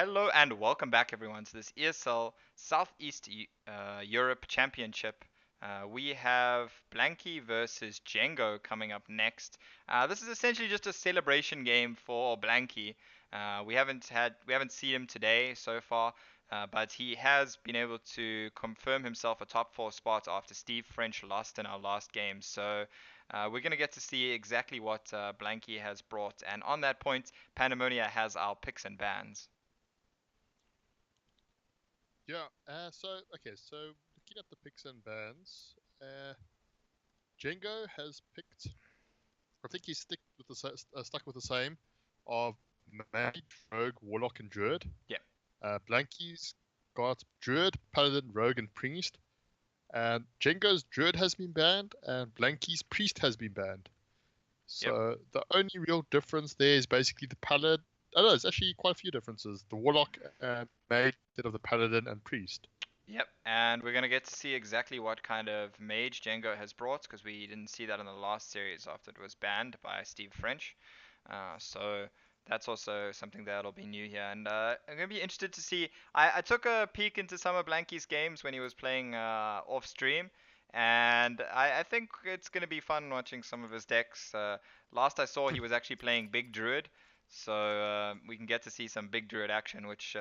Hello and welcome back, everyone, to this ESL Southeast Europe Championship. We have Blankie versus Jengo coming up next. This is essentially just a celebration game for Blankie. We haven't seen him today so far, but he has been able to confirm himself a top four spot after Steve French lost in our last game. So we're going to get to see exactly what Blankie has brought. And on that point, Pandemonia has our picks and bans. Yeah. So looking at the picks and bans, Jengo has picked. I think he's stuck with the same of Mage, Rogue, Warlock, and Druid. Yeah. Blankie's got Druid, Paladin, Rogue, and Priest. And Jengo's Druid has been banned, and Blankie's Priest has been banned. Yep. So the only real difference there is basically the Paladin. Oh no, there's actually quite a few differences. The Warlock and Mage instead of the Paladin and Priest. Yep, and we're going to get to see exactly what kind of mage Jengo has brought, because we didn't see that in the last series after it was banned by Steve French. So that's also something that'll be new here. And I'm going to be interested to see. I took a peek into some of Blankie's games when he was playing off stream, and I think it's going to be fun watching some of his decks. Last I saw, he was actually playing Big Druid, so we can get to see some Big Druid action, which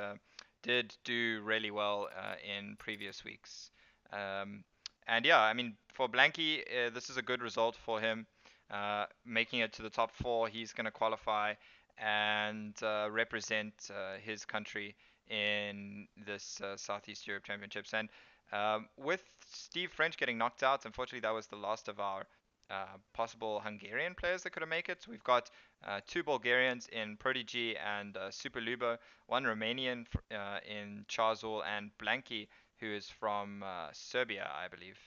did do really well in previous weeks. Um, and yeah, I mean, for Blanky, this is a good result for him. Making it to the top four, he's going to qualify and represent his country in this Southeast Europe Championships. And with Steve French getting knocked out, unfortunately, that was the last of our possible Hungarian players that could have made it. We've got two Bulgarians in Prodigy and Super Lubo, one Romanian in Charzul, and Blanky, who is from Serbia, I believe.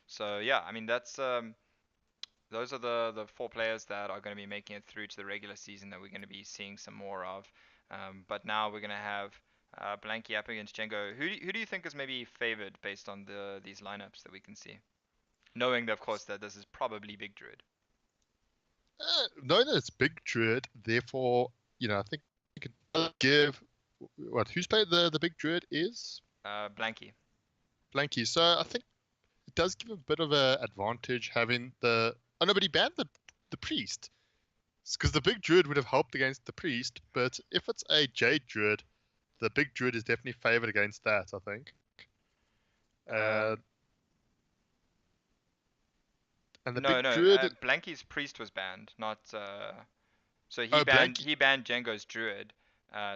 So yeah, I mean those are the four players that are going to be making it through to the regular season that we're going to be seeing some more of. But now we're going to have Blanky up against Jengo. Who do you think is maybe favored based on these lineups that we can see? Knowing, of course, that this is probably Big Druid. Knowing that it's Big Druid, therefore, I think you can give who's played the Big Druid is Blanky. Blankie. So I think it does give a bit of an advantage having the. Oh no, but he banned the priest. Because the Big Druid would have helped against the priest, but if it's a Jade Druid, the Big Druid is definitely favored against that, I think. And the No, Big no. Druid. Blanky's priest was banned, not. So he Oh, banned Blankie. he banned Jengo's druid.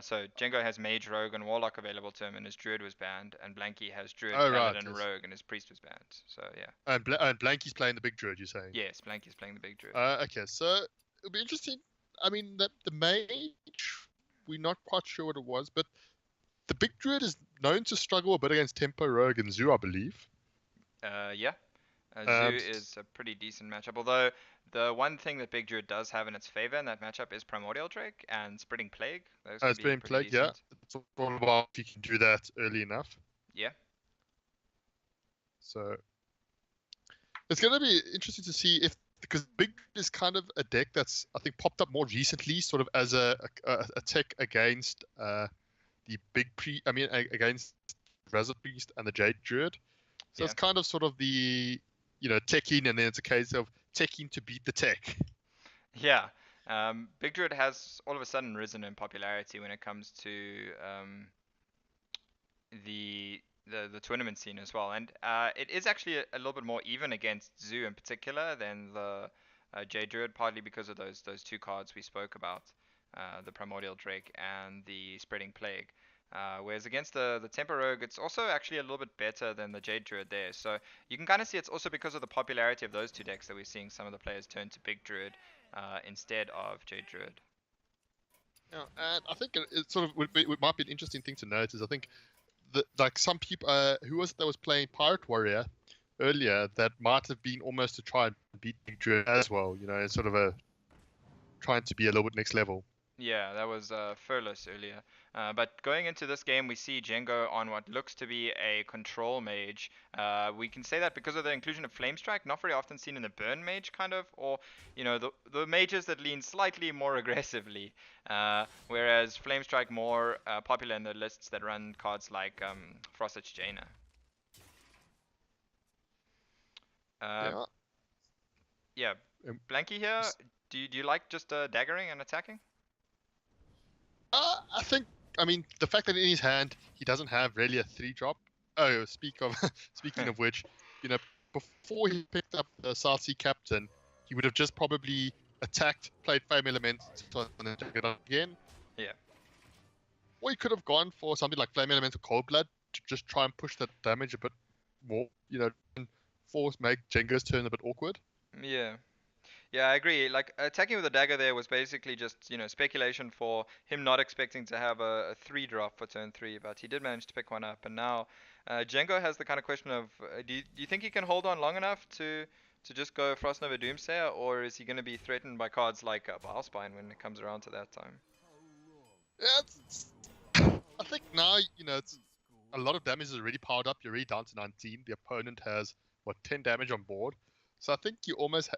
So Jengo has mage, rogue, and warlock available to him, and his druid was banned. And Blanky has druid, Oh, right. paladin, and Yes. rogue, and his priest was banned. So yeah. And Blankie's playing the Big Druid, you're saying? Yes, Blanky's playing the big druid. Okay, so it'll be interesting. I mean, the mage, we're not quite sure what it was, but the Big Druid is known to struggle a bit against Tempo Rogue and Zoo, I believe. Yeah. Zoo Um, is a pretty decent matchup. Although the one thing that Big Druid does have in its favor in that matchup is Primordial Drake and Spreading Plague. Those can it's be been pretty played, yeah. decent. It's all about if you can do that early enough. Yeah. So it's going to be interesting to see if, because Big is kind of a deck that's, I think, popped up more recently, sort of as a tech against the against Razor Priest and the Jade Druid. So it's kind of sort of the, teching, and then it's a case of teching to beat the tech. Yeah. Big Druid has all of a sudden risen in popularity when it comes to the tournament scene as well, and it is actually a little bit more even against Zoo in particular than the J Druid, partly because of those two cards we spoke about, the Primordial Drake and the Spreading Plague. Whereas against the Temper Rogue, it's also actually a little bit better than the Jade Druid there. So you can kind of see it's also because of the popularity of those two decks that we're seeing some of the players turn to Big Druid instead of Jade Druid. Yeah, and I think it sort of might be an interesting thing to note is I think like some people who was it that was playing Pirate Warrior earlier that might have been almost to try and beat Big Druid as well, sort of a trying to be a little bit next level. Yeah, that was Furless earlier. But going into this game, we see Jengo on what looks to be a control mage. We can say that because of the inclusion of Flame Strike, not very often seen in the burn mage kind of, or the mages that lean slightly more aggressively. Whereas Flame Strike more popular in the lists that run cards like Frost Edge Jaina. Uh, Yeah. yeah, Um, Blankie here. Do you like just daggering and attacking? I think, I mean, the fact that in his hand he doesn't have really a 3-drop. Oh, speaking of which, you know, before he picked up the South Sea Captain, he would have just probably attacked, played Flame Elemental, and then took it up again. Yeah. Or he could have gone for something like Flame Elemental Cold Blood to just try and push that damage a bit more, and make Jenga's turn a bit awkward. Yeah. Yeah, I agree. Like attacking with a dagger there was basically just speculation for him not expecting to have a 3 drop for turn 3, but he did manage to pick one up. And now Jengo has the kind of question of do you think he can hold on long enough to just go Frostnova Doomsayer, or is he going to be threatened by cards like Bilespine when it comes around to that time? Yeah, I think now, it's a lot of damage is already piled up. You're already down to 19. The opponent has, 10 damage on board. So I think you almost,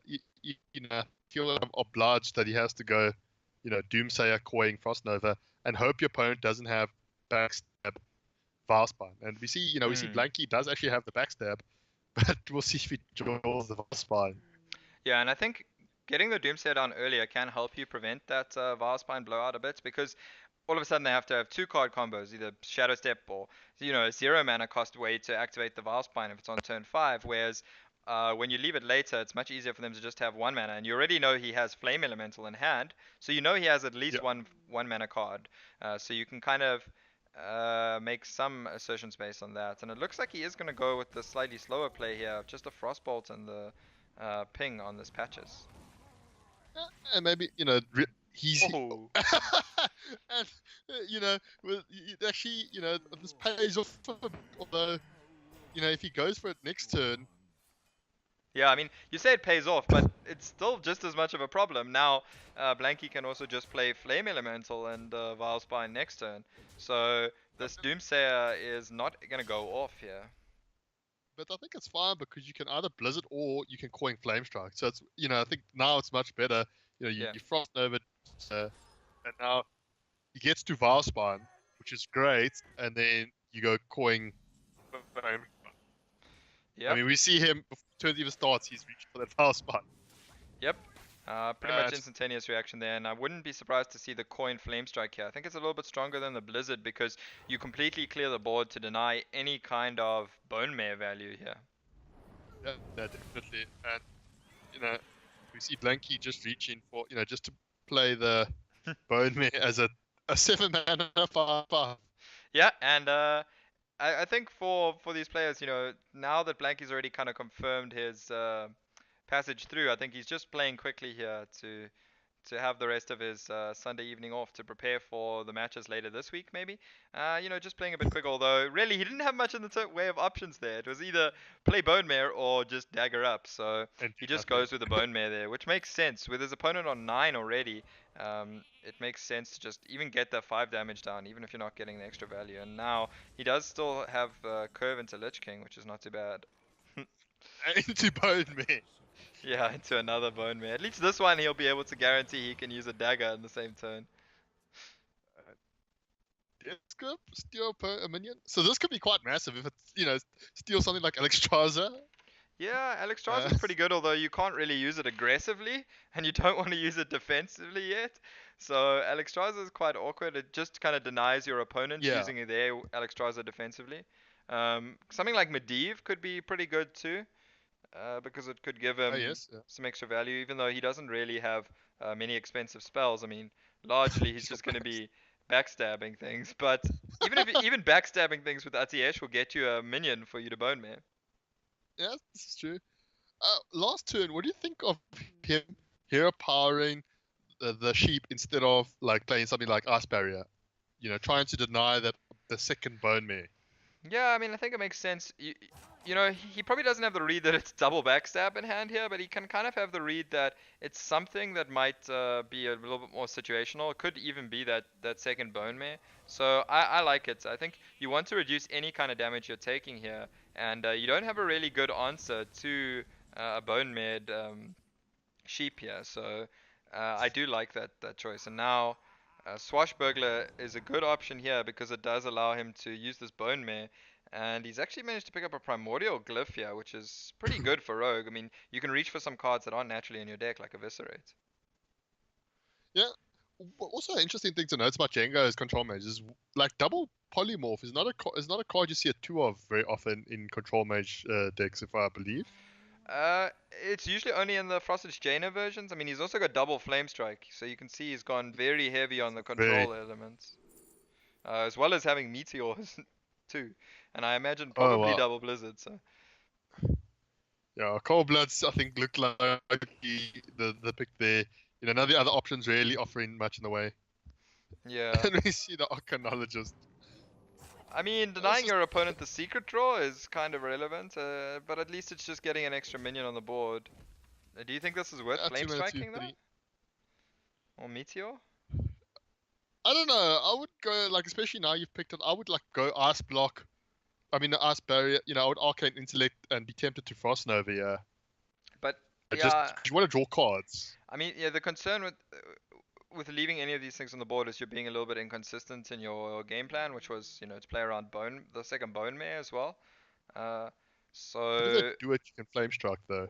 feel obliged that he has to go, Doomsayer, Coing, Frostnova, and hope your opponent doesn't have backstab Valspine. And we see Mm. Blankie does actually have the backstab, but we'll see if he draws the Valspine. Yeah, and I think getting the Doomsayer down earlier can help you prevent that Vilespine blowout a bit, because all of a sudden they have to have 2 card combos, either Shadow Step or a 0 mana cost way to activate the Vilespine if it's on turn 5. Whereas when you leave it later, it's much easier for them to just have 1 mana, and you already know he has Flame Elemental in hand, so you know he has at least Yeah. one mana card. So you can kind of make some assertions based on that. And it looks like he is going to go with the slightly slower play here, just a Frostbolt and the ping on this patches. And maybe, he's. Oh, And, actually, this pays off, although, if he goes for it next turn. yeah, I mean, you say it pays off, but it's still just as much of a problem. Now, Blankie can also just play Flame Elemental and Vilespine next turn. So this Doomsayer is not going to go off here. But I think it's fine because you can either Blizzard or you can Coin Flame Strike. So it's, I think now it's much better. Yeah. You Frost Nova, and now he gets to Valspine, which is great, and then you go Coin Flame. I Yep. mean, we see him before turn even starts, he's reaching for that Valspine. Yep. Pretty much instantaneous reaction there, and I wouldn't be surprised to see the coin flame strike here. I think it's a little bit stronger than the blizzard because you completely clear the board to deny any kind of bone mare value here. Yeah, definitely. And, we see Blankie just reaching for, just to play the Bone Mare as a 7-mana 5/5. Yeah, and I think for these players, now that Blankie's already kind of confirmed his passage through, I think he's just playing quickly here to have the rest of his Sunday evening off to prepare for the matches later this week, maybe. Just playing a bit quick, although really he didn't have much in the way of options there. It was either play Bone Mare or just dagger up, so And he do just nothing. goes with the Bone Mare there, which makes sense. With his opponent on 9 already, it makes sense to just even get that 5 damage down, even if you're not getting the extra value. And now he does still have curve into Lich King, which is not too bad. Into Bone Mare. Yeah, into another Bone Mare. At least this one he'll be able to guarantee he can use a dagger in the same turn. Scope, steal a minion. So this could be quite massive if it's, steal something like Alexstrasza. Yeah, Alexstrasza is pretty good, although you can't really use it aggressively, and you don't want to use it defensively yet. So Alexstrasza is quite awkward. It just kind of denies your opponent using their Alexstrasza defensively. Something like Medivh could be pretty good too, because it could give him Yes. Yeah. some extra value, even though he doesn't really have many expensive spells. I mean, largely he's just going to be backstabbing things, but even backstabbing things with Atiesh will get you a minion for you to bone man. Yeah, this is true. Last turn, what do you think of him hero powering the sheep instead of like playing something like Ice Barrier? Trying to deny that the second Bone Mare. Yeah, I mean, I think it makes sense. You you know, he probably doesn't have the read that it's double backstab in hand here, but he can kind of have the read that it's something that might be a little bit more situational. It could even be that second bone mare. So I like it. I think you want to reduce any kind of damage you're taking here, and you don't have a really good answer to a bone mare sheep here. So I do like that choice. And now Swashbuckler is a good option here because it does allow him to use this bone mare. And he's actually managed to pick up a primordial glyph here, which is pretty good for Rogue. I mean, you can reach for some cards that aren't naturally in your deck, like Eviscerate. Yeah. Also, an interesting thing to note about Jengo's control mage is like double polymorph is not a card you see a two of very often in control mage decks, if I believe. It's usually only in the Frosted Jaina versions. I mean, he's also got double Flame Strike, so you can see he's gone very heavy on the Very. control elements, as well as having meteors too, and I imagine Oh probably wow. double Blizzard. So Yeah, Cold Bloods I think looked like the pick there. You know, none of the other options really offering much in the way. yeah, And we see the Arcanologist. I mean, It's denying just your opponent the secret draw is kind of relevant, but at least it's just getting an extra minion on the board. Do you think this is worth flame 2 minutes, striking though, 3. or meteor? I don't know. I would go like, especially now you've picked it. I would like go Ice Block. I mean, the Ice Barrier. You know, I would Arcane Intellect and be tempted to Frost Nova. Yeah, But just yeah, 'cause you want to draw cards. I mean, yeah, the concern with leaving any of these things on the board is you're being a little bit inconsistent in your game plan, which was, to play around the second bone mare as well. Uh, But if they so do it, you can Flame Strike though.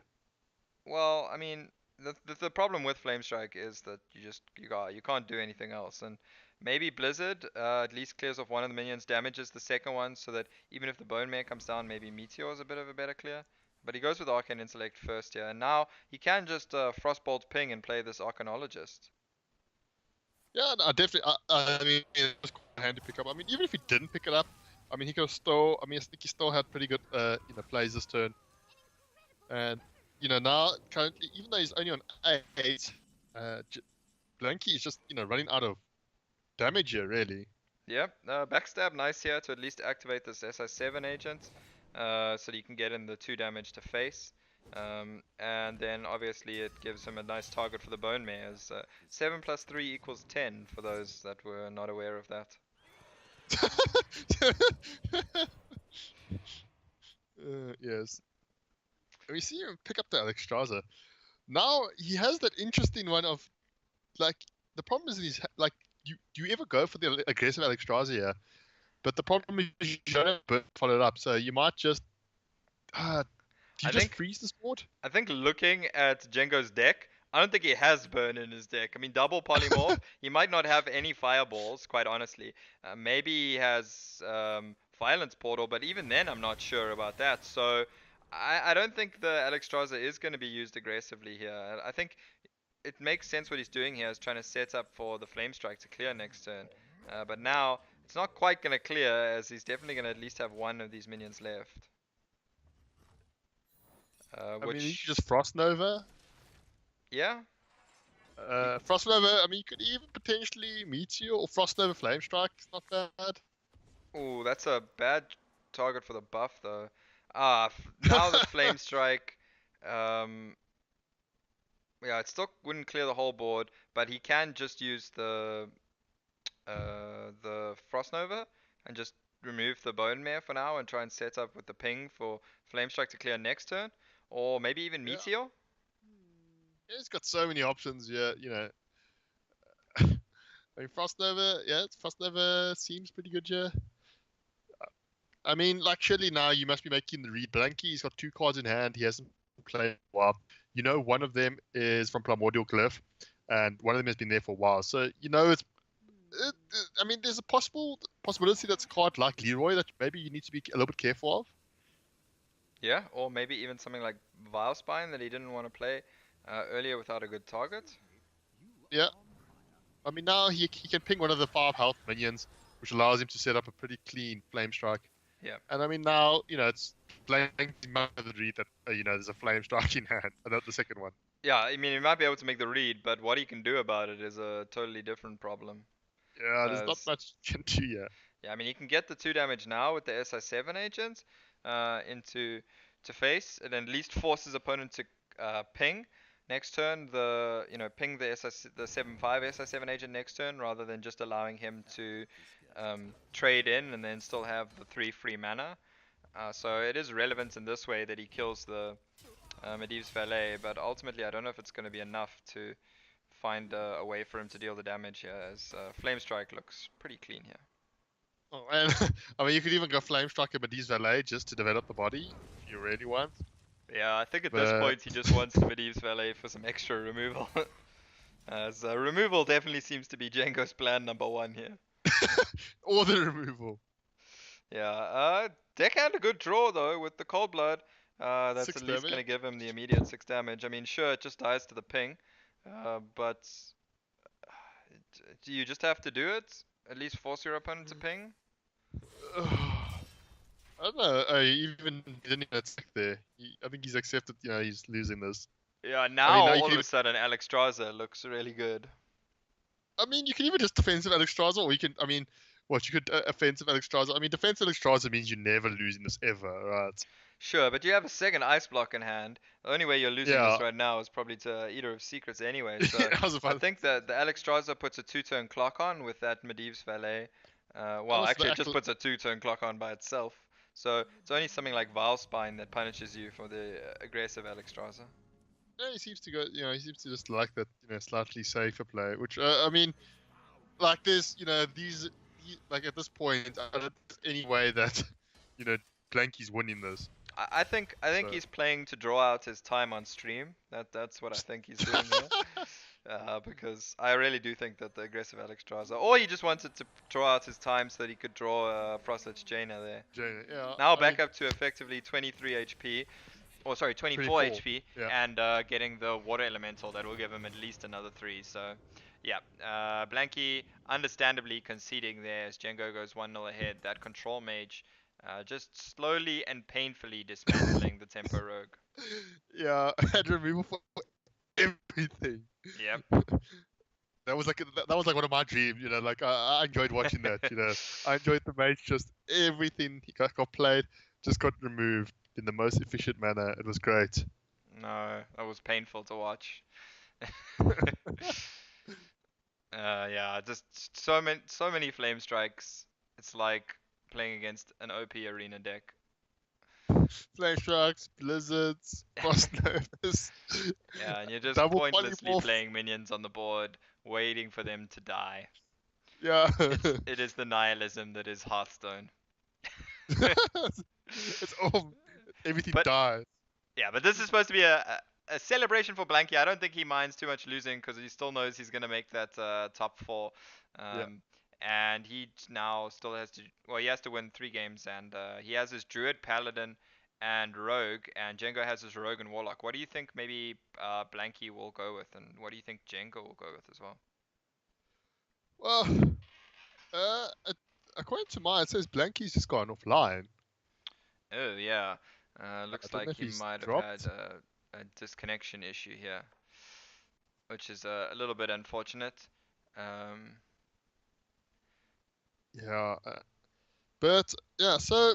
Well, I mean, the problem with Flame Strike is that you can't do anything else, and maybe Blizzard at least clears off one of the minions, damages the second one, so that even if the Bone Mare comes down, maybe Meteor is a bit of a better clear. But he goes with Arcane Intellect first here, and now he can just Frostbolt Ping and play this Arcanologist. Yeah, no, definitely. I mean, it was quite handy to pick up. I mean, even if he didn't pick it up, I mean, he could have still. I mean, I think he still had pretty good, plays this turn. And now currently, even though he's only on 8, Blankie is just running out of damage here, really. Yep, backstab nice here to at least activate this SI7 agent, so that you can get in the 2 damage to face. And then obviously it gives him a nice target for the bone mares. 7 plus 3 equals 10 for those that were not aware of that. Yes. And we see him pick up the Alexstrasza. Now he has that interesting one of like the problem is he's like do you ever go for the aggressive Alexstrasza here? But the problem is you don't have Burn followed up, so you might just do you I just think freeze this board? I think looking at Jengo's deck, I don't think he has burn in his deck. I mean, double polymorph, he might not have any fireballs, quite honestly. Maybe he has violence portal, but even then, I'm not sure about that. So I don't think the Alexstrasza is going to be used aggressively here. I think it makes sense what he's doing here is trying to set up for the flame strike to clear next turn. But now it's not quite going to clear, as he's definitely going to at least have one of these minions left. I mean, you could Which, just Frost Nova. yeah, Frost Nova. I mean, you could even potentially Meteor or Frost Nova Flame Strike. It's not bad. ooh, that's a bad target for the buff though. Now the flame strike. Um, yeah, it still wouldn't clear the whole board, but he can just use the Frost Nova and just remove the Bone Mare for now and try and set up with the ping for flame strike to clear next turn, or maybe even Yeah. Meteor. Yeah, he's got so many options. Yeah, I mean, Frost Nova. Yeah, Frost Nova seems pretty good. Yeah. I mean, like, surely now you must be making the read. Blankie, he's got 2 cards in hand. He hasn't played a while. One of them is from Primordial Glyph, and one of them has been there for a while. So, I mean, there's a possibility that's a card like Leroy that maybe you need to be a little bit careful of. Yeah, or maybe even something like Vilespine that he didn't want to play earlier without a good target. Yeah. I mean, now he can ping one of the 5 health minions, which allows him to set up a pretty clean Flame Strike. Yeah. And I mean, now, it's Blankie might have the read that, there's a Flame Strike in hand, the second one. Yeah, I mean, he might be able to make the read, but what he can do about it is a totally different problem. Yeah, there's not much you can do yet. Yeah, I mean, he can get the 2 damage now with the SI7 agent, into to face. It at least forces opponent to ping next turn. Ping the the 7/5 SI7 agent next turn rather than just allowing him to trade in and then still have the 3 free mana. So it is relevant in this way that he kills the Medivh's Valet, but ultimately I don't know if it's going to be enough to find a way for him to deal the damage here, as Flame Strike looks pretty clean here. Oh, and I mean, you could even go Flame Striker Medivh's Valet just to develop the body if you really want. Yeah, I think at this But point he just wants the Medivh's Valet for some extra removal. As removal definitely seems to be Jengo's plan #1 here. or the removal. Yeah, deck had a good draw though with the Cold Blood. That's Six at least going to damage. give him the immediate 6 damage. I mean, sure, it just dies to the ping, but do you just have to do it? At least force your opponent to ping? I don't know. I even didn't even attack there. I think he's accepted. He's losing this. Yeah, I now mean, now you all can of a even. sudden Alexstrasza looks really good. I mean, you can even just defensive Alexstrasza, or you can. I mean, what you could offensive Alexstrasza. I mean, defensive Alexstrasza means you're never losing this ever, right? Sure, but you have a second ice block in hand. The only way you're losing Yeah. this right now is probably to Eater of Secrets anyway. So I was I about. think that the Alexstrasza puts a 2-turn clock on with that Medivh's Valet. Well, Also, actually, it just puts a 2-turn clock on by itself. So it's only something like Vilespine that punishes you for the aggressive Alexstrasza. yeah, he seems to go. He seems to just like that. Slightly safer play. Which I mean, like there's like at this point, I don't think any way that Blankie's winning this. I think So. he's playing to draw out his time on stream. That's what I think he's doing here. Because I really do think that the aggressive Alexstrasza, or he just wanted to draw out his time so that he could draw Frostedge Jaina there. Yeah, Now I mean back up to effectively 23 HP, or sorry, 24 24. HP, Yeah. and getting the Water Elemental that will give him at least another 3. So, yeah, Blankie understandably conceding there as Jengo goes 1-0 ahead. That Control Mage just slowly and painfully dismantling the Tempo Rogue. Yeah, I had removal for everything. Yep. That was like one of my dreams. Like I enjoyed watching that. I enjoyed the mage. Just everything he got played, just got removed in the most efficient manner. It was great. No, that was painful to watch. Yeah, just so many flame strikes. It's like playing against an OP arena deck. Flame sharks, blizzards, frost novas, Yeah, and you're just double pointlessly polymorph. playing minions on the board, waiting for them to die. Yeah. It is the nihilism that is Hearthstone. It's all everything But dies. yeah, but this is supposed to be a celebration for Blanky. I don't think he minds too much losing because he still knows he's gonna make that top 4. Yeah. And he now still has to. Well, he has to win 3 games, and he has his Druid, Paladin, and Rogue, and Jengo has his Rogue and Warlock. What do you think maybe Blanky will go with, and what do you think Jengo will go with as well? Well, according to mine, it says Blankie's just gone offline. Oh yeah, I looks don't know like if he he's might have had dropped. a disconnection issue here, which is a little bit unfortunate. Um, Yeah, but yeah. So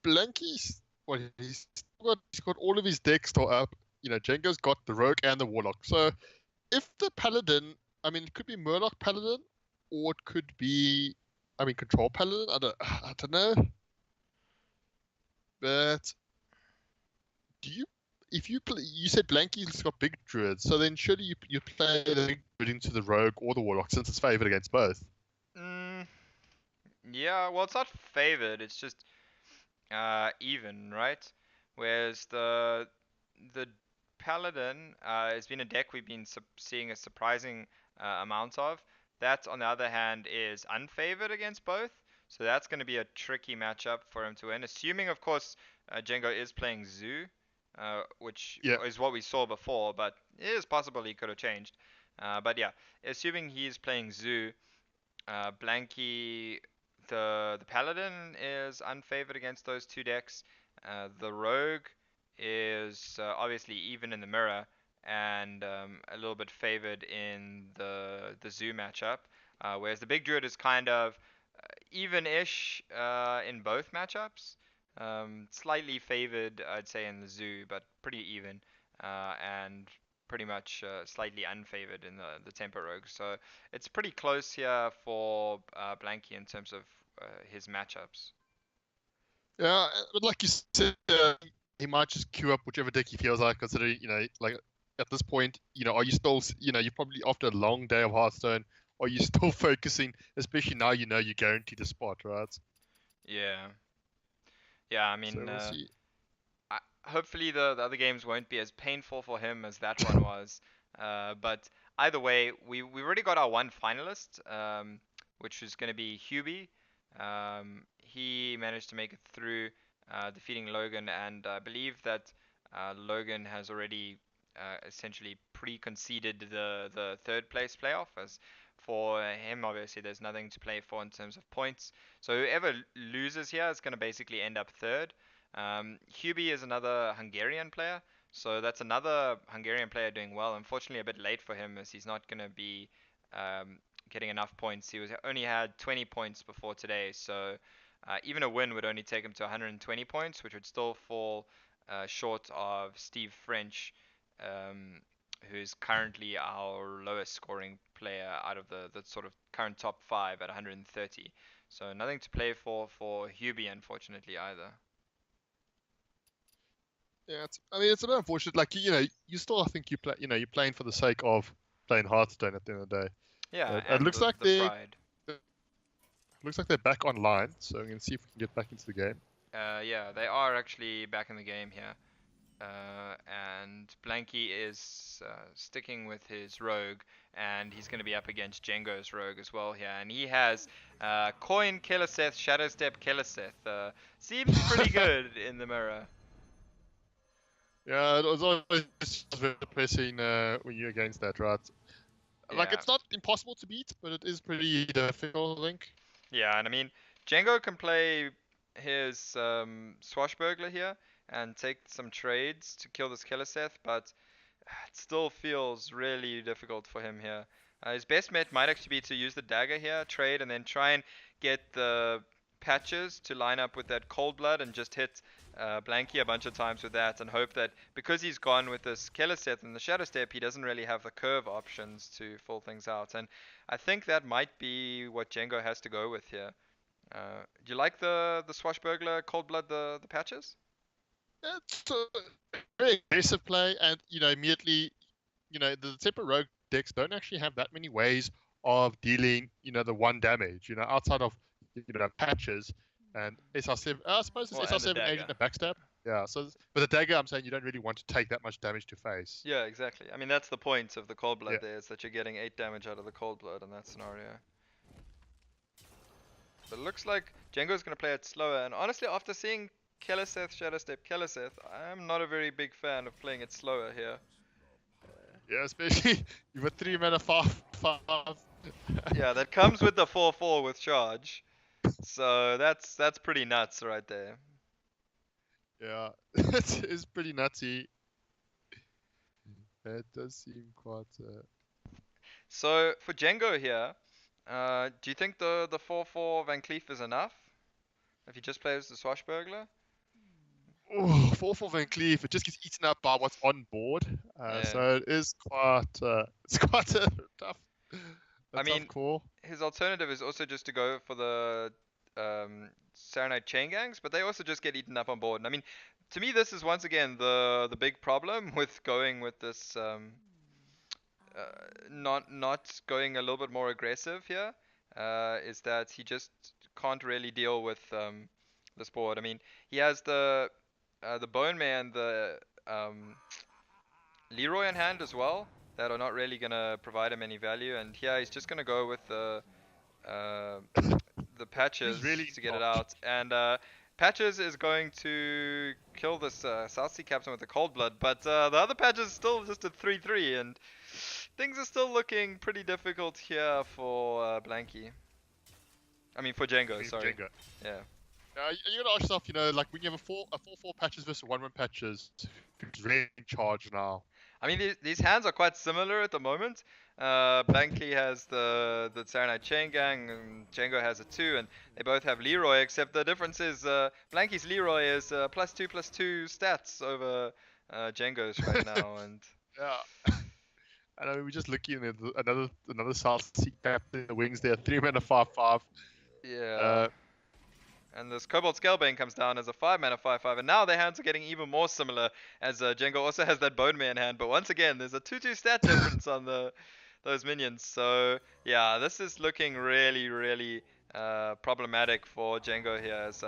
Blankie's he's got all of his decks still up. Jengo's got the Rogue and the Warlock. So if the Paladin, I mean, it could be Murloc Paladin, or it could be, I mean, Control Paladin. I don't know. But do you, if you play, you said Blankie's got big druids, so then surely you play the big druid into the Rogue or the Warlock since it's favored against both. mm, yeah, well, it's not favored. It's just even, right? Whereas the Paladin has been a deck we've been seeing a surprising amount of. That, on the other hand, is unfavored against both. So that's going to be a tricky matchup for him to win. Assuming, of course, Jengo is playing Zoo, which Yeah. is what we saw before, but it is possible he could have changed. But yeah, assuming he's playing Zoo, Blanky, the Paladin is unfavored against those 2 decks. The Rogue is obviously even in the mirror and a little bit favored in the Zoo matchup. Whereas the Big Druid is kind of even-ish in both matchups. Slightly favored, I'd say, in the zoo, but pretty even, and pretty much slightly unfavored in the Tempo Rogue. So it's pretty close here for Blankie in terms of his matchups. Yeah, but like you said, he might just queue up whichever deck he feels like, considering, like at this point, are you still, you're probably after a long day of Hearthstone, are you still focusing, especially now you're guaranteed a spot, right? Yeah, yeah. I So mean, we'll see. hopefully the other games won't be as painful for him as that one was. But either way, we already got our one finalist, which is going to be Hubie. He managed to make it through, defeating Logan, and I believe that Logan has already essentially pre-conceded the third place playoff. As for him, obviously, there's nothing to play for in terms of points. So whoever loses here is going to basically end up third. Hubie is another Hungarian player, so that's another Hungarian player doing well. Unfortunately, a bit late for him as he's not going to be um, getting enough points. He only had 20 points before today, so even a win would only take him to 120 points, which would still fall short of Steve French, um, who's currently our lowest scoring player out of the sort of current top five at 130. So nothing to play for Hubie, unfortunately, either. Yeah, I mean, it's a bit unfortunate. Like, you still, I think you play, you're playing for the sake of playing Hearthstone at the end of the day. Yeah, But it and the pride. looks like they're back online, so I'm gonna see if we can get back into the game. Yeah, they are actually back in the game here. And Blankie is sticking with his rogue, and he's going to be up against Jengo's rogue as well here. And he has Coin Keleseth, Shadow Step Keleseth. Seems pretty good in the mirror. Yeah, it was always just very depressing when you're against that, right? Like, Yeah, it's not impossible to beat, but it is pretty difficult, I think. yeah, and I mean, Jengo can play his Swashbuckler here and take some trades to kill this Keleseth, but it still feels really difficult for him here. His best bet might actually be to use the dagger here, trade, and then try and get the patches to line up with that cold blood and just hit Blanky a bunch of times with that and hope that because he's gone with this Keleseth and the Shadow Step, he doesn't really have the curve options to fill things out. And I think that might be what Jengo has to go with here. Do you like the Swashbuckler Cold Blood, the patches? It's a very aggressive play, and, immediately, the Temper Rogue decks don't actually have that many ways of dealing, the one damage, outside of, patches and SR7. I suppose it's Well, and the SR7 agent dagger. and backstab. Yeah, so, but the dagger, I'm saying you don't really want to take that much damage to face. Yeah, exactly. I mean, that's the point of the cold blood Yeah. there, is that you're getting 8 damage out of the cold blood in that scenario. But it looks like Django's going to play it slower, and honestly, after seeing Keleseth, Shadow Step, Keleseth, I'm not a very big fan of playing it slower here. Yeah, especially you've got 3 mana 5/5. Yeah, that comes with the 4/4 with charge, so that's pretty nuts right there. Yeah, it is pretty nutty. It does seem quite. So for Django here, do you think the 4/4 Van Cleef is enough if he just plays the Swashbuckler? Oh, 4 Van Cleef, it just gets eaten up by what's on board. Yeah. So it is quite. It's quite a tough. I Tough mean, call. his alternative is also just to go for the Saronite chain gangs, but they also just get eaten up on board. And I mean, to me, this is once again the big problem with going with this not going a little bit more aggressive here, is that he just can't really deal with this board. I mean, he has the Bone Man, the Leroy in hand as well, that are not really gonna provide him any value. And here he's just gonna go with uh, the He's Patches really to get it not. out. And Patches is going to kill this South Sea Captain with the Cold Blood, but the other Patches is still just at 3-3, and things are still looking pretty difficult here for Blankie. I mean, for Django, sorry. Jenga. Yeah. You gotta ask yourself, like when you have a 4/4 patches versus 1/1 patches, who's really in charge now? I mean, these hands are quite similar at the moment. Blankie has the Saturday Chain Gang, and Jengo has a 2, and they both have Leroy, except the difference is Blankie's Leroy is +2/+2 stats over Jengo's right now, and Yeah. And I mean, we're just looking at another South Sea captain in the wings there, 3 mana 5/5. yeah. Uh, And this Cobalt Scalebane comes down as a 5 mana 5/5, and now their hands are getting even more similar as Jengo also has that Bone Man hand, but once again, there's a 2/2 stat difference on those minions. So yeah, this is looking really, really problematic for Jengo here. As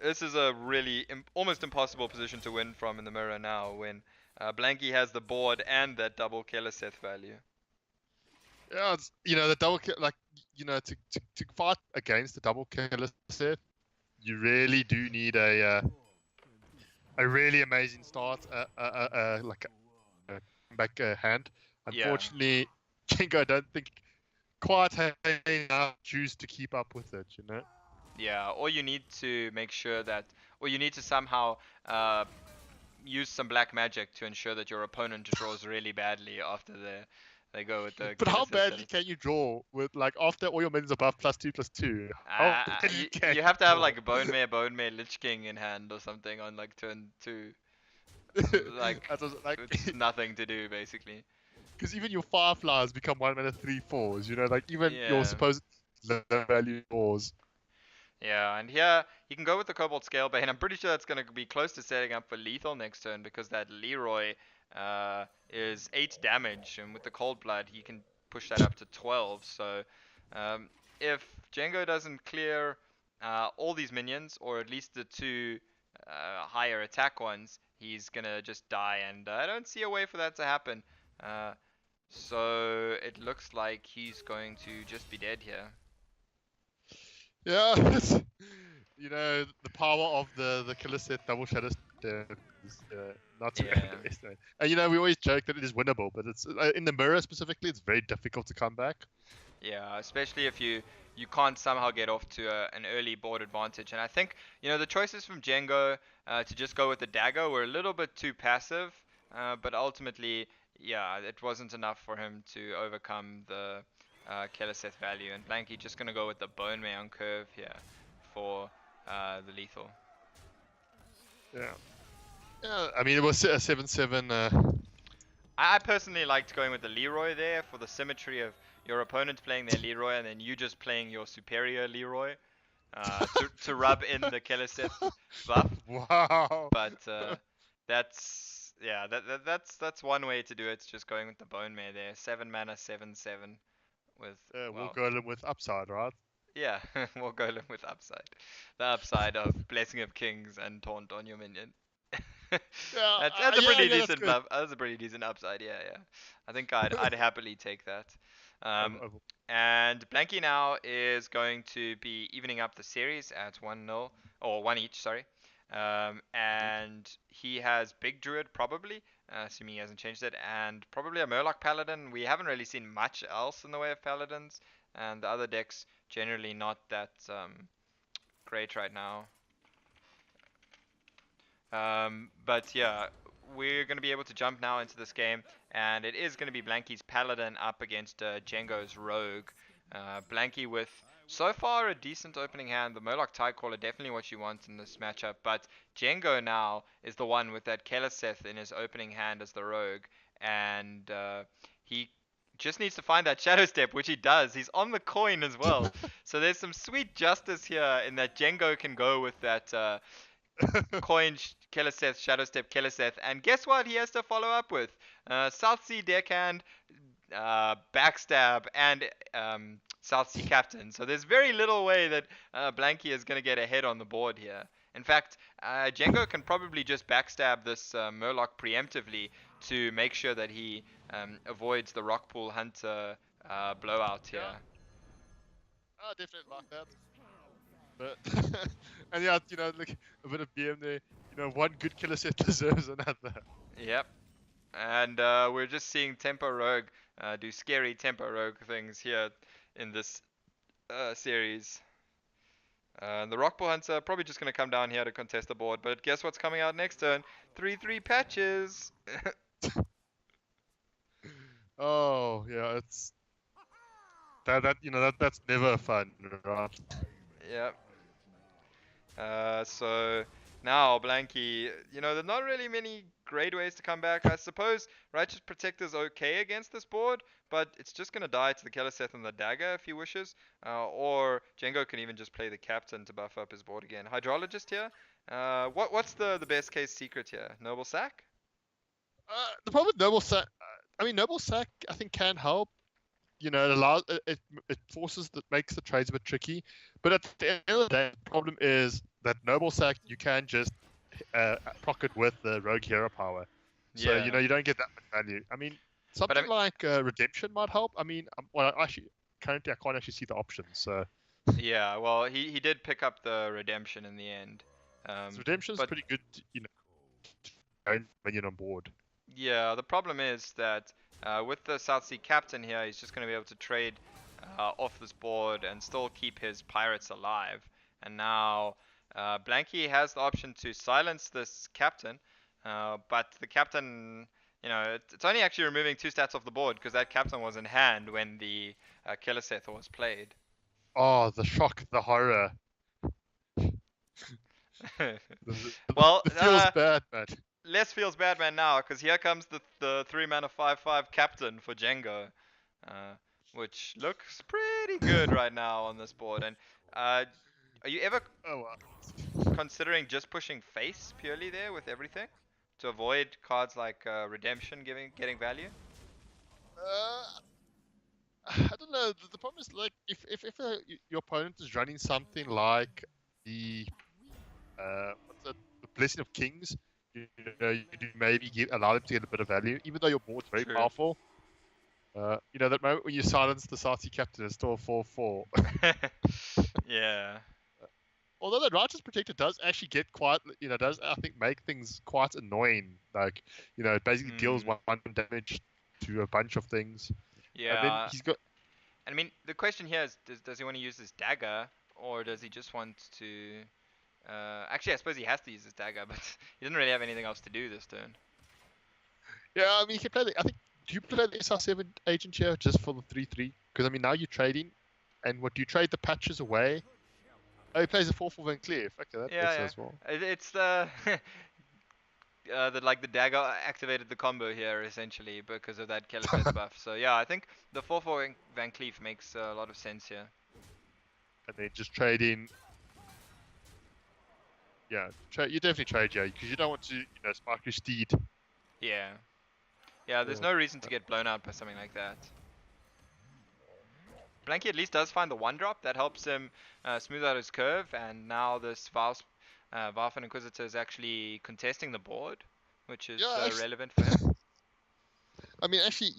this is a really almost impossible position to win from in the mirror now when Blanky has the board and that double Keleseth value. yeah, it's, the double kill, like to fight against the double killer set, you really do need a really amazing start, like a comeback hand. Yeah. Unfortunately, Jengo, I don't think quite have enough juice to keep up with it. Yeah, or you need to make sure that, or you need to somehow use some black magic to ensure that your opponent draws really badly after they go with the But how Keleseth badly Shadows. can you draw with like after all your minions above +2/+2? How badly can You you have to have draw? like Bone Mare, Lich King in hand or something on like turn 2. Like, That was like it's nothing to do basically. because even your fireflies become 1 mana 3/4s. Like even your Yeah. supposed low value draws. Yeah, and here you can go with the Cobalt Scalebane. I'm pretty sure that's going to be close to setting up for lethal next turn because that Leroy is 8 damage, and with the Cold Blood he can push that up to 12. So um, if Jengo doesn't clear all these minions, or at least the 2 higher attack ones, he's going to just die, and I don't see a way for that to happen. Uh, so it looks like he's going to just be dead here. Yeah, the power of the killer set double shadow is not to Yeah. underestimate. And we always joke that it is winnable, but it's in the mirror specifically, it's very difficult to come back. Yeah, especially if you can't somehow get off to an early board advantage. And I think the choices from Jengo to just go with the dagger were a little bit too passive, but ultimately, yeah, it wasn't enough for him to overcome the Keleseth value. And Blanky just gonna go with the Bone May on curve here for the lethal. Yeah. Yeah, I mean it was a 7/7. I personally liked going with the Leroy there for the symmetry of your opponent playing their Leroy and then you just playing your superior Leroy to rub in the Keleseth buff. Wow. But that's yeah, that's one way to do it. It's just going with the Bone Mare there, 7 mana, 7/7 with We'll well, go in with upside, right? yeah, we'll go with upside, the upside of Blessing of Kings and Taunt on your minion. Yeah, That's a pretty yeah, that's decent good. buff. That's a pretty decent upside. Yeah, yeah. I think I'd happily take that. Um, and Blanky now is going to be evening up the series at 1-0 or 1 each, sorry. And he has Big Druid probably, assuming he hasn't changed it, and probably a Murloc Paladin. We haven't really seen much else in the way of Paladins, and the other decks generally not that great right now. But yeah, we're going to be able to jump now into this game, and it is going to be Blanky's Paladin up against Jengo's Rogue. Blanky with so far a decent opening hand. The Murloc Tidecaller definitely what you want in this matchup, but Jengo now is the one with that Keleseth in his opening hand as the Rogue, and he just needs to find that Shadow Step, which he does. He's on the coin as well. So there's some sweet justice here in that Jengo can go with that coin Keleseth, Shadow Step Keleseth, and guess what he has to follow up with? South Sea Deckhand, Backstab, and South Sea Captain. So there's very little way that Blanky is going to get ahead on the board here. In fact, Jengo can probably just backstab this Murloc preemptively to make sure that he avoids the Rockpool Hunter blowout here. Yeah. I definitely like that. But and yeah, like a bit of BM there. One good killer set deserves another. Yep. And we're just seeing Tempo Rogue do scary Tempo Rogue things here in this series. The Rockpool Hunter probably just going to come down here to contest the board, but guess what's coming out next turn? 3/3 patches! Oh yeah, it's that's never fun, right? Yeah. So now Blankie, there's not really many great ways to come back. I suppose Righteous Protector's okay against this board, but it's just gonna die to the Keleseth and the Dagger if he wishes. Or Jengo can even just play the Captain to buff up his board again. Hydrologist here. What's the best case secret here? Noble Sack? The problem with Noble Sack, I mean, Noble Sack, I think can help. It allows it forces that makes the trades a bit tricky. But at the end of the day, the problem is that Noble Sack you can just proc it with the Rogue Hero power, so Yeah. you don't get that much value. I mean, But I something mean, like Redemption might help. I mean, well, actually, currently I can't actually see the options. yeah, well, he did pick up the redemption in the end. So Redemption is But pretty good, own minion on board. yeah, the problem is that with the South Sea Captain here, he's just going to be able to trade off this board and still keep his pirates alive. And now Blanky has the option to silence this Captain, but the Captain, it's only actually removing 2 stats off the board because that Captain was in hand when the Keleseth was played. Oh, the shock, the horror. Well, The feels bad, man. less feels bad man now because here comes the 3 mana 5/5 captain for Jengo, uh, which looks pretty good right now on this board. And are you ever Oh, wow. considering just pushing face purely there with everything to avoid cards like redemption getting value? Uh, I don't know. The problem is like if your opponent is running something like the what's that? The Blessing of Kings, you do maybe allow them to get a bit of value, even though your board's very True. powerful. That moment when you silence the Sarti Captain is still 4/4. Yeah. Although the Righteous Protector does actually get quite, does I think make things quite annoying. Like, it basically deals Mm, one damage to a bunch of things, and then yeah. he's got. I mean, the question here is, does he want to use his dagger, or does he just want to? Actually, I suppose he has to use his dagger, but he doesn't really have anything else to do this turn. Yeah, I mean, you can play I think, do you play the SR7 agent here just for the 3/3? Because, I mean, now you're trading, and what do you trade the patches away? Oh, he plays a 4/4 Van Cleef. Okay, that Yeah, works yeah. as well. It's the the dagger activated the combo here essentially because of that Keleseth buff. So yeah, I think the 4/4 Van Cleef makes a lot of sense here. And then just trading. Yeah, you definitely trade, yeah, because you don't want to, spark your steed. Yeah. Yeah, there's Yeah. no reason to get blown out by something like that. Blanky at least does find the 1-drop that helps him smooth out his curve, and now this Valfen Inquisitor is actually contesting the board, which is Yeah, actually, relevant for him. I mean, actually,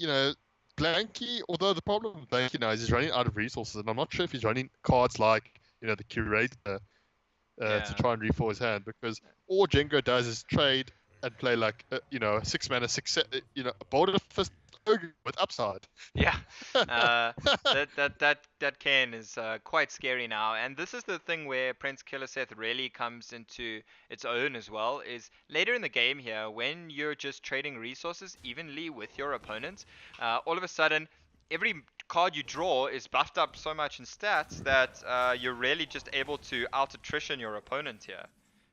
Blanky, although the problem with Blanky now is he's running out of resources, and I'm not sure if he's running cards like, the Curator to Yeah. try and refill his hand, because all Jengo does is trade and play like, 6 mana, a Boulder Fist Ogre with upside. Yeah, that Cairn is quite scary now, and this is the thing where Prince Killiseth really comes into its own as well. Is later in the game here when you're just trading resources evenly with your opponent, all of a sudden every card you draw is buffed up so much in stats that you're really just able to out attrition your opponent here.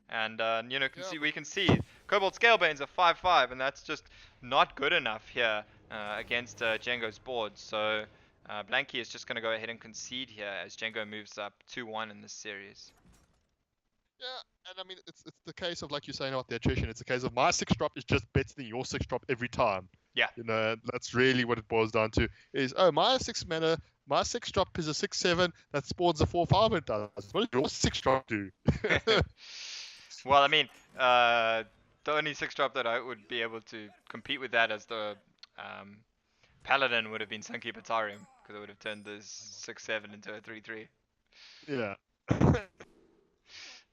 And Yeah, we can see Cobalt Scalebane's a 5/5, and that's just not good enough here against Jengo's board. So Blanky is just going to go ahead and concede here as Jengo moves up 2-1 in this series. yeah, and I mean, it's the case of, like you're saying about the attrition, it's a case of my 6-drop is just better than your 6-drop every time. Yeah. That's really what it boils down to. Is, oh, my 6 mana, my 6-drop is a 6/7 that spawns a 4/5 and does. What does your 6-drop do? Well, I mean, the only 6-drop that I would be able to compete with that as the um, Paladin would have been Sunky Batarium, because it would have turned this 6/7 into a 3/3. Yeah.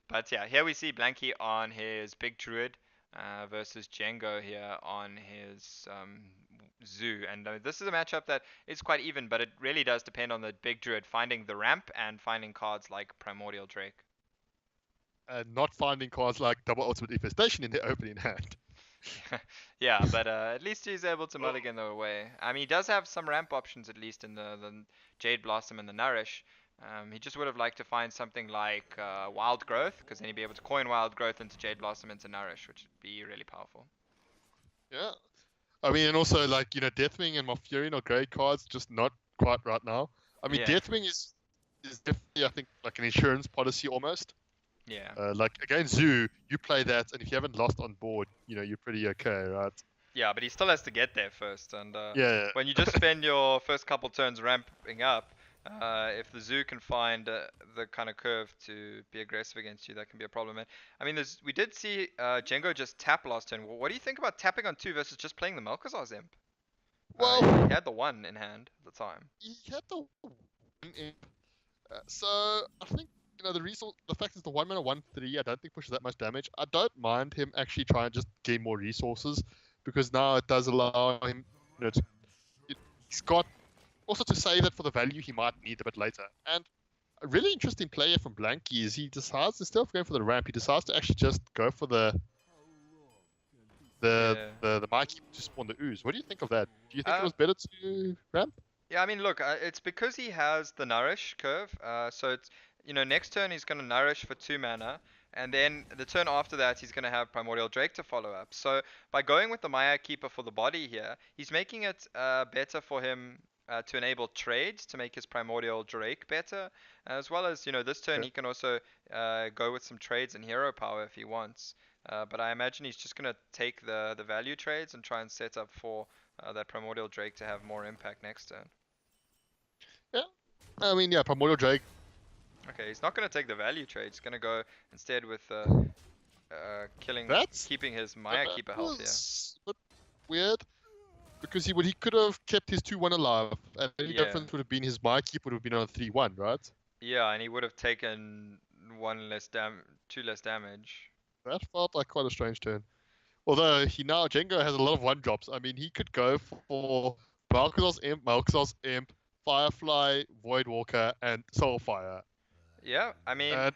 But yeah, here we see Blanky on his Big Druid versus Jengo here on his Zoo. And this is a matchup that is quite even, but it really does depend on the Big Druid finding the ramp and finding cards like Primordial Drake. And not finding cards like Double Ultimate Infestation in their opening hand. Yeah, but at least he's able to mulligan away. I mean, he does have some ramp options at least in the Jade Blossom and the Nourish. He just would have liked to find something like Wild Growth, because then he'd be able to coin Wild Growth into Jade Blossom into Nourish, which would be really powerful. Yeah. I mean, and also like Deathwing and Malfurion are great cards, just not quite right now. I mean, Yeah, Deathwing is definitely I think like an insurance policy almost. yeah. Like against Zoo, you play that, and if you haven't lost on board, you're pretty okay, right? Yeah, but he still has to get there first, and Yeah. when you just spend your first couple turns ramping up, if the zoo can find the kind of curve to be aggressive against you, that can be a problem. And I mean, we did see Jengo just tap last turn. What do you think about tapping on 2 versus just playing the Malkazar's Imp? He Well, had the 1 in hand at the time. he had the one imp. So I think the fact is the 1 mana 1/3. I don't think pushes that much damage. I don't mind him actually trying to just gain more resources because now it does allow him. He's got also to save it for the value he might need a bit later. And a really interesting player from Blankie is he decides instead of going for the ramp, he decides to actually just go for Yeah. the Mikey to spawn the ooze. What do you think of that? Do you think it Uh, was better to ramp? Yeah, I mean, look, it's because he has the nourish curve. So it's next turn he's gonna nourish for 2 mana, and then the turn after that he's gonna have Primordial Drake to follow up. So by going with the Maya Keeper for the body here, he's making it better for him to enable trades to make his Primordial Drake better, as well as this turn Yeah. he can also go with some trades and hero power if he wants. But I imagine he's just gonna take the value trades and try and set up for that Primordial Drake to have more impact next turn. Yeah. I mean, yeah, Primordial Drake. Okay, he's not going to take the value trade. He's going to go instead with That's keeping his Maya that Keeper health here. was a bit weird because he could have kept his 2/1 alive, and the only Yeah, difference would have been his my keep would have been on a 3/1, right? yeah, and he would have taken 2 less damage. That felt like quite a strange turn. Although Jengo has a lot of 1 drops. I mean, he could go for Malkazar's Imp, Firefly, Voidwalker, and Soulfire. Yeah, I mean, And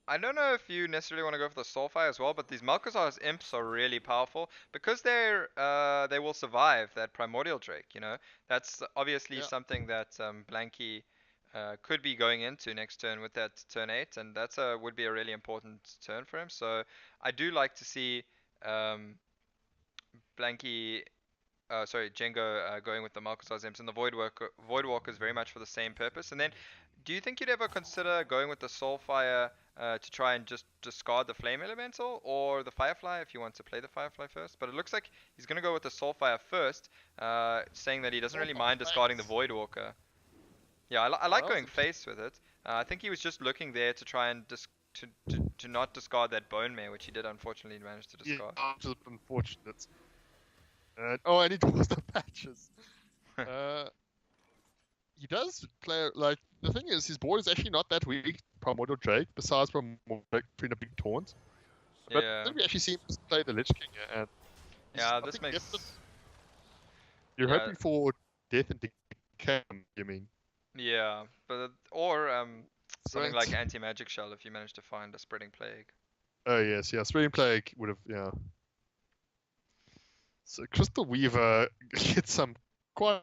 I don't know if you necessarily want to go for the Soulfire as well, but these Malkazar's Imps are really powerful because they will survive that Primordial Drake. That's obviously yeah, something that Blankie could be going into next turn with that turn 8, and that's would be a really important turn for him. So I do like to see um, Blankie, sorry, Jengo going with the Malkazar's Imps, and the Voidwalker is very much for the same purpose. And then, do you think you'd ever consider going with the Soulfire to try and just discard the Flame Elemental, or the Firefly if you want to play the Firefly first? But it looks like he's going to go with the Soulfire first, saying that he doesn't really mind discarding the Voidwalker. Yeah, I like that was going face with it. I think he was just looking there to try and to not discard that Bone Mare, which he did unfortunately manage to yeah, discard. just unfortunate. And he draws the patches. Uh, he does play like the thing is his board is actually not that weak. Primordial Drake, besides Primordial Drake in a big taunt. But Yeah, then we actually see him play the Lich King, and yeah, I this think makes you're yeah. hoping for death and decay. You mean? Yeah, but or something like Right. anti-magic shell if you manage to find a spreading plague. Oh yes, yeah. Spreading Plague would have, yeah. So Crystal Weaver gets some quite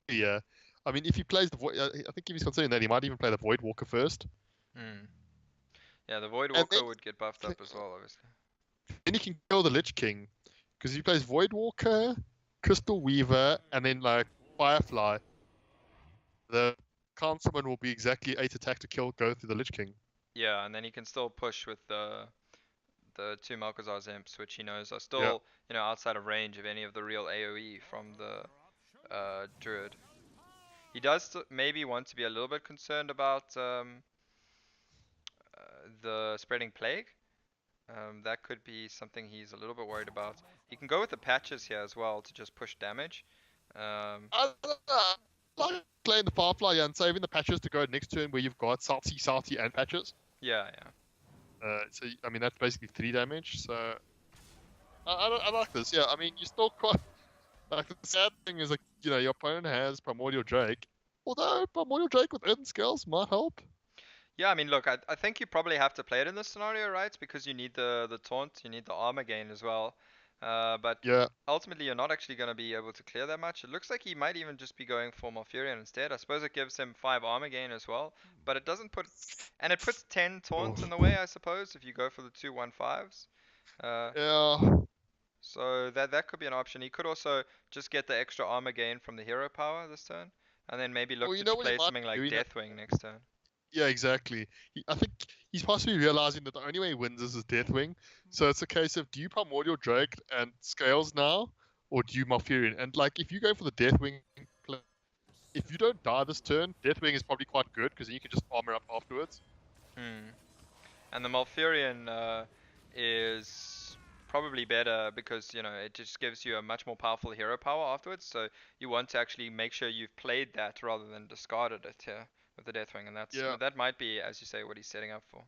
yeah. I mean, if he plays the Void, I think if he's considering that, he might even play the Void Walker first, Hmm. Yeah, the Void and Walker would get buffed up as well, obviously. then he can kill the Lich King because he plays Void Walker, Crystal Weaver, and then like Firefly. The Councilman will be exactly 8 attack to go through the Lich King. Yeah, and then he can still push with the 2 Malkazar's imps, which he knows are Yeah. still outside of range of any of the real AOE from the Druid. He does maybe want to be a little bit concerned about the spreading plague. That could be something he's a little bit worried about. He can go with the patches here as well to just push damage. Um, I don't know. I like playing the Firefly and saving the patches to go next turn where you've got Salty, and patches. yeah, yeah. So I mean that's basically 3 damage. So I like this. Yeah, I mean you're still quite like the sad thing is like your opponent has Primordial Drake. Although Primordial Drake with Earthen Scales might help. Yeah, I mean, look, I think you probably have to play it in this scenario, right? Because you need the taunt, you need the armor gain as well. But Yeah. ultimately, you're not actually going to be able to clear that much. It looks like he might even just be going for Malfurion instead. I suppose it gives him 5 armor gain as well, but it doesn't put, and it puts 10 Oh. taunt in the way, I suppose, if you go for the 2-1-5s. Uh, Yeah. so that could be an option. He could also just get the extra armor gain from the hero power this turn, and then maybe Well, look you to know what he play might something be like doing? Deathwing next turn. Yeah, exactly. I think he's possibly realizing that the only way he wins is his Deathwing. So it's a case of, do you Primordial Drake and Scales now, or do you Malfurion? And like, if you go for the Deathwing, if you don't die this turn, Deathwing is probably quite good because then you can just armor up afterwards. Hmm. And the Malfurion is probably better because, it just gives you a much more powerful hero power afterwards. So you want to actually make sure you've played that rather than discarded it here with the Deathwing. And Yeah. that might be, as you say, what he's setting up for.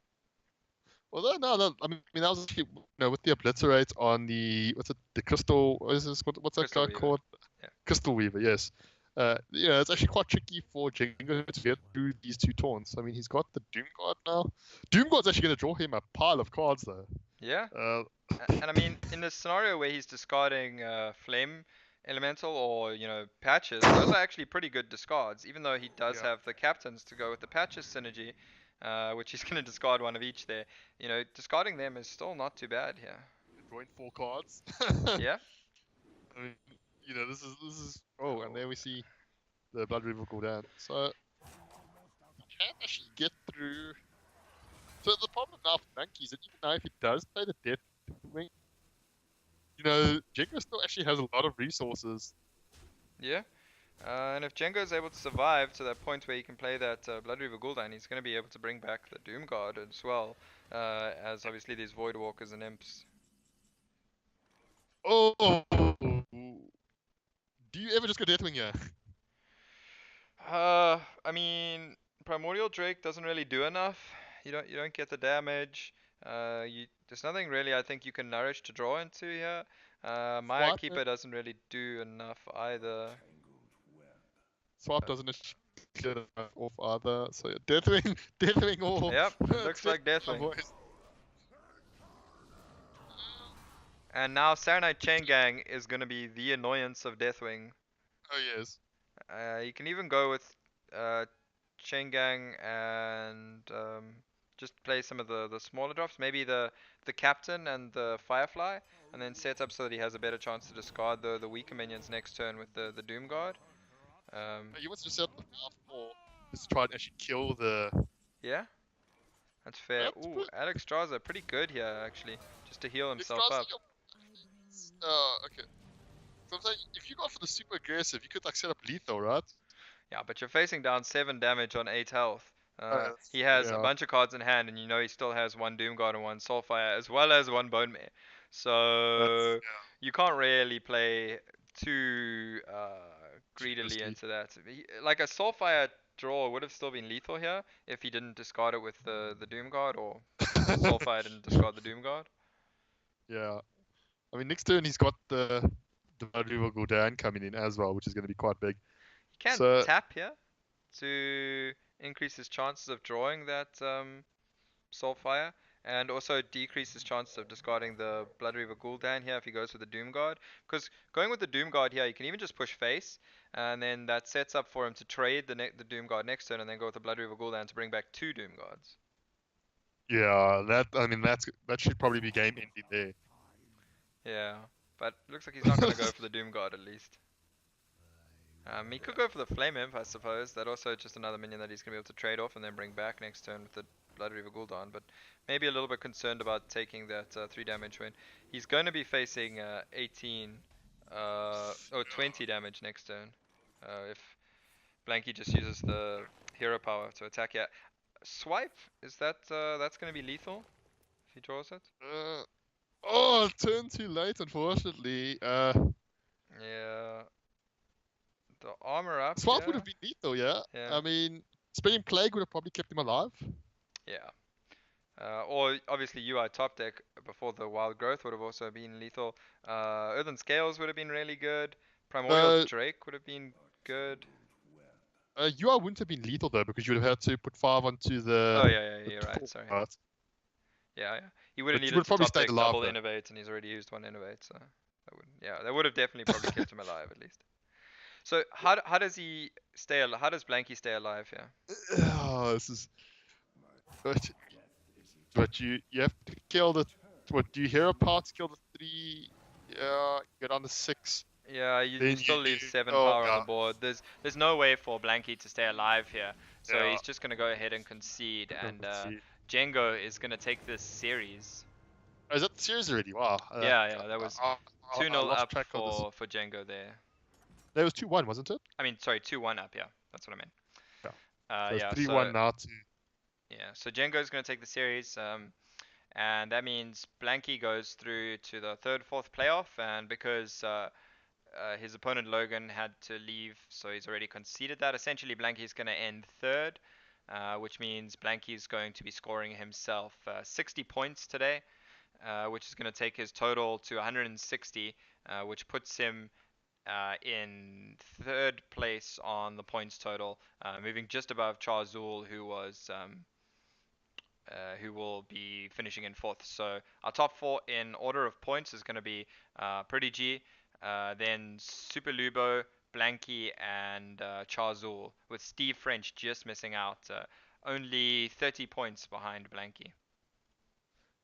Well, no. I mean, that was actually, with the Obliterate on the what's it, the Crystal. What is this? What's that Crystal guy Weaver. called? Yeah. Crystal Weaver. Yes. Yeah, it's actually quite tricky for Jengo to get through these two taunts. I mean, he's got the Doom Guard now. Doom Guard's actually going to draw him a pile of cards, though. Yeah. Uh, And I mean, in the scenario where he's discarding Flame Elemental or, Patches, those are actually pretty good discards, even though he does yeah, have the Captains to go with the Patches synergy, which he's going to discard one of each there. Discarding them is still not too bad here. drawing 4 cards. Yeah? I mean, this is. Oh, and Oh, there we see the Blood River go down. So he can actually get through. So the problem now for Blankie is that even now if he does play the Death Wing, Jenga still actually has a lot of resources. yeah. And if Jengo is able to survive to that point where he can play that Blood Reaver Gul'dan, he's going to be able to bring back the Doom Guard as well, as obviously these Void Walkers and Imps. Oh, do you ever just go Deathwing? Yeah. I mean, Primordial Drake doesn't really do enough. You don't get the damage. There's nothing really I think you can nourish to draw into here. Maya Swipe, Keeper doesn't really do enough either. Swipe doesn't actually clear enough off either. So yeah, Deathwing, Deathwing, or Yep, it it's looks like my Deathwing. voice. And now Saronite Chain Gang is gonna be the annoyance of Deathwing. Oh yes. You can even go with uh, Chain Gang and just play some of the smaller drops. Maybe the Captain and the Firefly, and then set up so that he has a better chance to discard the weaker minions next turn with the Doom Guard. Um, You want to set up the 5-4 just to try and actually kill the. yeah, that's fair. That's Ooh, pretty. Alex Straza, pretty good here actually, just to heal himself Extras. up. Okay. So I'm saying if you go for the super aggressive, you could like set up lethal, right? Yeah, but you're facing down 7 damage on 8 health. That's He true. has a Yeah. bunch of cards in hand, and he still has one Doomguard and one Soulfire, as well as one Bone Mare. That's So you can't really play too too greedily risky. into that. Like a Soulfire draw would have still been lethal here if he didn't discard it with the Doomguard, or the Soulfire didn't discard the Doomguard. Yeah. I mean, next turn he's got the Blood River go down coming in as well, which is going to be quite big. He can So tap here to increase his chances of drawing that Soulfire, and also decreases chances of discarding the Blood Reaver Gul'dan here if he goes with the Doom Guard. Because going with the Doom Guard here, you can even just push face, and then that sets up for him to trade the Doom Guard next turn, and then go with the Blood Reaver Gul'dan to bring back 2 Doom Guards. yeah, that should probably be game ending there. Yeah, but looks like he's not going to go for the Doom Guard at least. He could go for the Flame Imp, I suppose. That also just another minion that he's going to be able to trade off and then bring back next turn with the Blood Reaver Gul'dan. But maybe a little bit concerned about taking that 3 damage win. He's going to be facing 18 or 20 damage next turn. If Blankie just uses the hero power to attack. Yeah, Swipe, is that's going to be lethal if he draws it? Uh, oh, turn too late, unfortunately. Yeah, the armor up, Swap would yeah. have been lethal, yeah. Yeah. I mean, Spinning Plague would have probably kept him alive. Yeah. Or obviously UI top deck before the wild growth would have also been lethal. Earthen Scales would have been really good. Primordial Uh, Drake would have been good. UI wouldn't have been lethal though because you would have had to put 5 onto Oh yeah, yeah, the you're right. top Sorry. part. Yeah, yeah. He would have But you needed would to probably top stayed deck alive double though. innovate, and he's already used one innovate, so that would, yeah, that would have definitely probably kept him alive at least. So how does he stay? How does Blanky stay alive here? Oh, this is. But, but you have to kill the. What do you hero parts? Kill the 3. Yeah, get on the 6. Yeah, you Then you. still leave 7 Oh power on the yeah, board. There's no way for Blanky to stay alive here, so yeah. he's just gonna go ahead and concede, and Let's see. Jengo is gonna take this series. Oh, is that the series already? Wow. Yeah, yeah, that was I, two I nil lost up track of this. for Jengo there. That was 2-1, wasn't it? I mean, sorry, 2-1 up. Yeah, that's what I meant. Yeah. So it's Yeah, 3-1 so now to. yeah, so Jengo's gonna take the series. And that means Blanky goes through to the third, fourth playoff, and because his opponent Logan had to leave, so he's already conceded that. Essentially, Blanky's going to end third, which means Blanky's going to be scoring himself 60 points today, which is going to take his total to 160, which puts him in third place on the points total, moving just above Charzul, who will be finishing in fourth. So our top 4 in order of points is going to be Pretty G, then Super Lubo, Blanky, and Charzul, with Steve French just missing out, only 30 points behind Blanky.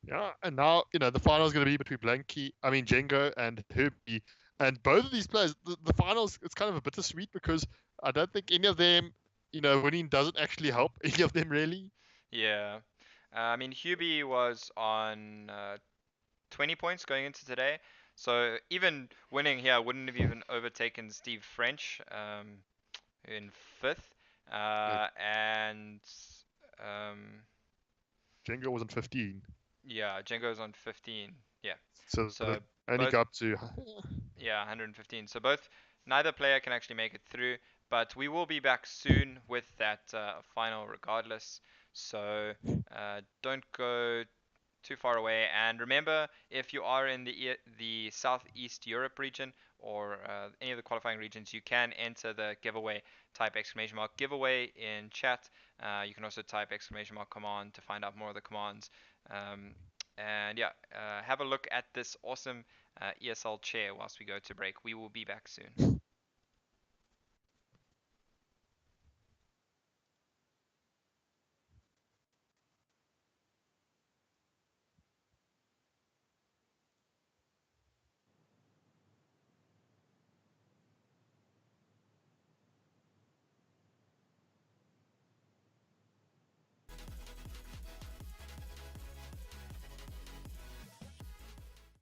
Yeah, and now the final is going to be between Jengo and Herbie, and both of these players. The finals, it's kind of a bittersweet because I don't think any of them, winning doesn't actually help any of them really. Yeah. I mean, Hubie was on 20 points going into today. So even winning here wouldn't have even overtaken Steve French in fifth. Yeah, And um, Jengo was on 15, yeah, Jengo's on 15. Yeah. so they So only both, got up to. yeah, 115. So neither player can actually make it through. But we will be back soon with that final regardless. So don't go too far away. And remember, if you are in the Southeast Europe region or any of the qualifying regions, you can enter the giveaway. Type exclamation mark giveaway in chat. You can also type exclamation mark command to find out more of the commands. Um, and yeah, have a look at this awesome ESL chair whilst we go to break. We will be back soon.